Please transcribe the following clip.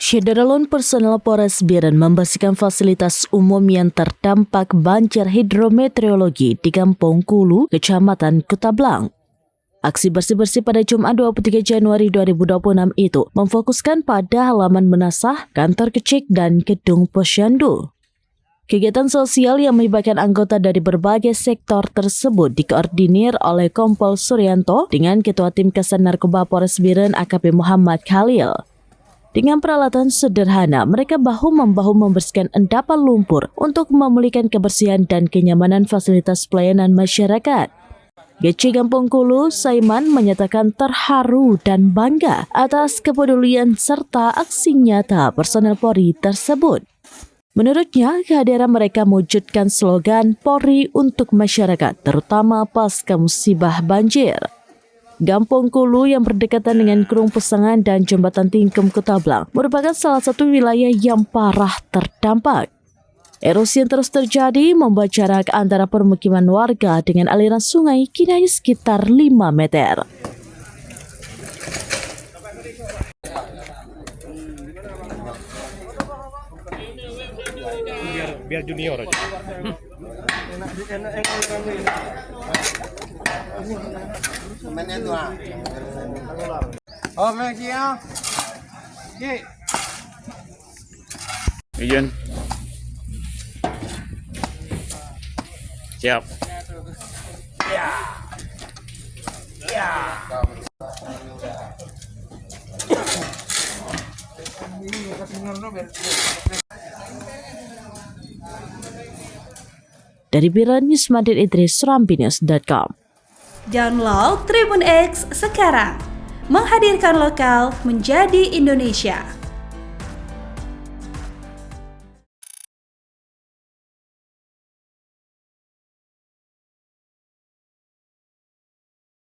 Syederalun personel Polres Biren membersihkan fasilitas umum yang terdampak banjir hidrometeorologi di Kampung Kulu, Kecamatan Kutablang. Aksi bersih-bersih pada Jumat 23 Januari 2026 itu memfokuskan pada halaman menasah, kantor kecik, dan gedung posyandu. Kegiatan sosial yang melibatkan anggota dari berbagai sektor tersebut dikoordinir oleh Kompol Suryanto dengan Ketua Tim Kesan Narkoba Polres Biren AKP Muhammad Khalil. Dengan peralatan sederhana, mereka bahu-membahu membersihkan endapan lumpur untuk memulihkan kebersihan dan kenyamanan fasilitas pelayanan masyarakat. GC Kampung Kulu, Saiman, menyatakan terharu dan bangga atas kepedulian serta aksi nyata personel Polri tersebut. Menurutnya, kehadiran mereka mewujudkan slogan Polri untuk masyarakat, terutama pasca musibah banjir. Kampung Kulu yang berdekatan dengan Kurung Pesangan dan Jembatan Tingkem Kutablang merupakan salah satu wilayah yang parah terdampak. Erosi yang terus terjadi membuat jarak antara permukiman warga dengan aliran sungai kini hanya sekitar 5 meter. Biar junior aja. Oh, merci ya. Ki. Ijen. Siap. Ya. Ya. Dari Biren, Yusmadin Idris, Rambinews.com. Download Tribun X sekarang, menghadirkan lokal menjadi Indonesia.